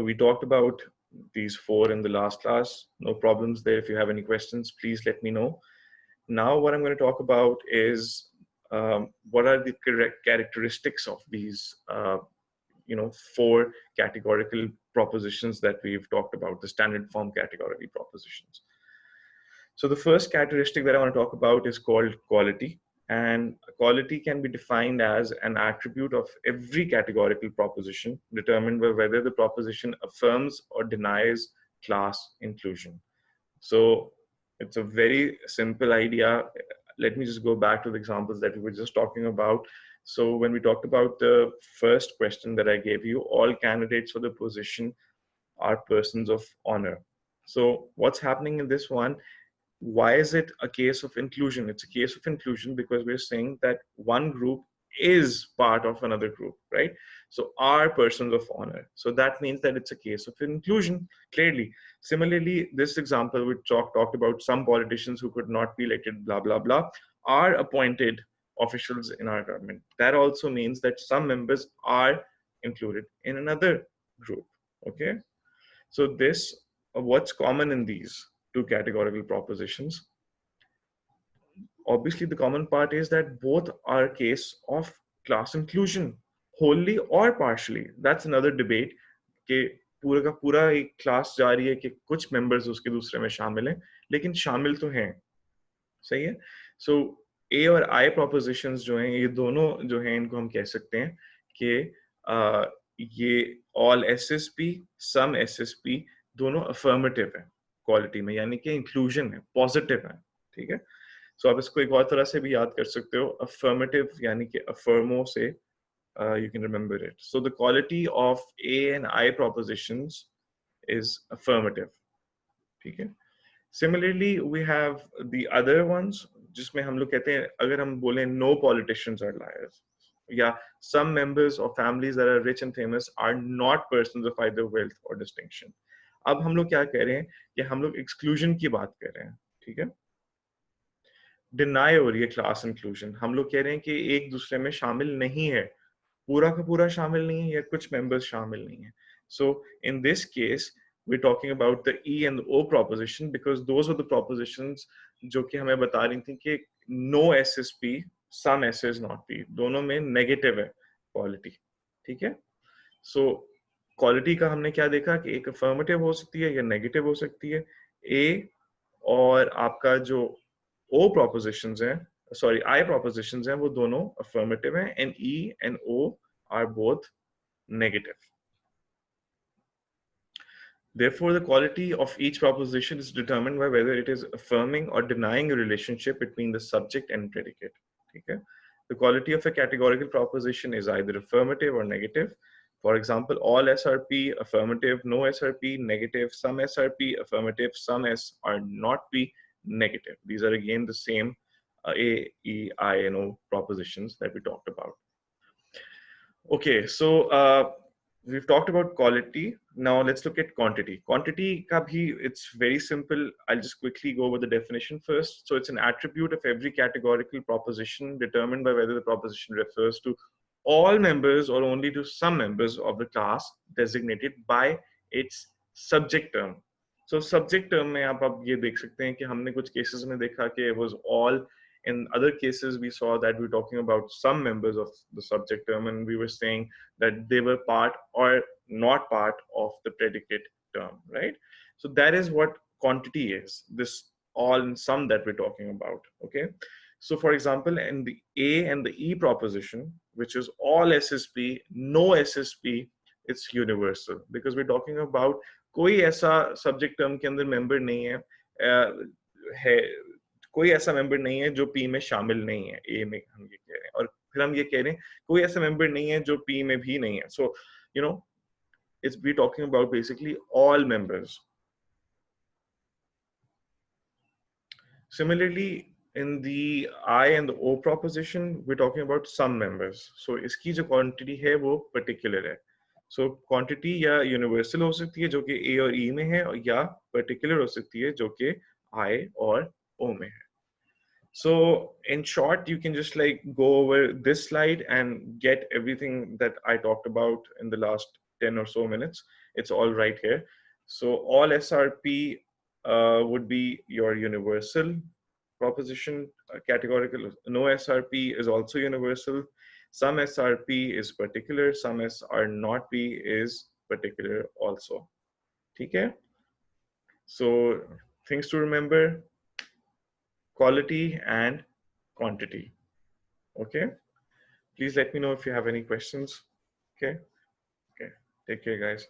We talked about these four in the last class. No problems there. If you have any questions, please let me know. Now, what I'm going to talk about is what are the correct characteristics of these, four categorical propositions that we've talked about, the standard form categorical propositions. So the first characteristic that I want to talk about is called quality. And quality can be defined as an attribute of every categorical proposition determined by whether the proposition affirms or denies class inclusion. So it's a very simple idea. Let me just go back to the examples that we were just talking about. So when we talked about the first question that I gave you, all candidates for the position are persons of honor. So what's happening in this one? Why is it a case of inclusion? It's a case of inclusion because we're saying that one group is part of another group, right? So are persons of honor. So that means that it's a case of inclusion, clearly. Similarly, this example we talked about some politicians who could not be elected, blah, blah, blah, are appointed officials in our government. That also means that some members are included in another group, okay? So this, what's common in these two categorical propositions? Obviously, the common part is that both are a case of class inclusion, wholly or partially. That's another debate कि पूरा का पूरा एक class जा रही है कि कुछ members उसके दूसरे में शामिल हैं, लेकिन शामिल तो हैं, सही है? So A और I propositions जो हैं, ये दोनों जो हैं, इनको हम कह सकते हैं कि ये all SSP, some SSP दोनों affirmative है क्वालिटी में, यानी कि inclusion है, positive है, ठीक है? So आप इसको एक और तरह से भी याद कर सकते हो, affirmative यानी कि affirmo से you can remember it. So the quality of A and I propositions is affirmative, ठीक है? Similarly, we have the other ones, जिसमें हम लोग कहते हैं, अगर हम बोलें no politicians are liars, या some members of families that are rich and famous are not persons of either wealth or distinction. अब हम लोग क्या कह रहे हैं कि हम लोग exclusion की बात कर रहे हैं, ठीक है? डिनाई हो रही है क्लास इंक्लूजन, हम लोग कह रहे हैं कि एक दूसरे में शामिल नहीं है, पूरा का पूरा शामिल नहीं है या कुछ मेंबर्स शामिल नहीं है. So in this case we're talking about the E and the O proposition because those are the propositions जो कि हमें बता रही थी कि no SSP, some SS not P, दोनों में नेगेटिव है क्वालिटी, ठीक है? So क्वालिटी का हमने क्या देखा कि एक अफर्मेटिव हो सकती है या नेगेटिव हो सकती है. A और आपका जो O propositions हैं, sorry, I propositions हैं, वो दोनों affirmative हैं, and E and O are both negative. Therefore, the quality of each proposition is determined by whether it is affirming or denying a relationship between the subject and predicate. Okay? The quality of a categorical proposition is either affirmative or negative. For example, all SRP, affirmative, no SRP, negative, some SRP, affirmative, some S are not P, negative. These are again the same A, E, I, and O propositions that we talked about. Okay, so we've talked about quality. Now let's look at quantity. Quantity ka bhi, it's very simple. I'll just quickly go over the definition first. So it's an attribute of every categorical proposition determined by whether the proposition refers to all members or only to some members of the class designated by its subject term. So subject term में आप ये देख सकते हैं कि हमने कुछ cases में देखा कि it was all. In other cases, we saw that we're talking about some members of the subject term, and we were saying that they were part or not part of the predicate term, right? So that is what quantity is, this all and some that we're talking about, okay? So for example, in the A and the E proposition, which is all SSP, no SSP, it's universal because we're talking about कोई ऐसा subject term के अंदर member नहीं है, कोई ऐसा member नहीं है जो पी में शामिल नहीं है. ए में हम ये कह रहे हैं और फिर हम ये कह रहे हैं कोई ऐसा मेंबर नहीं है जो पी में भी नहीं है. So you know it's we talking about basically all members. Similarly, in the I and the O proposition, we're talking about some members. So इसकी जो quantity है वो particular है. So quantity या universal हो सकती है जो कि A और E में है या particular हो सकती है जो कि I और O में है. So in short, you can just like go over this slide and get everything that I talked about in the last 10 or so minutes. it's all right here. So all SRP would be your universal proposition, categorical. No SRP is also universal. Some SRP is particular, some SR not P is particular also. Okay? So things to remember: quality and quantity. Okay? Please let me know if you have any questions. Okay? Okay. Take care, guys.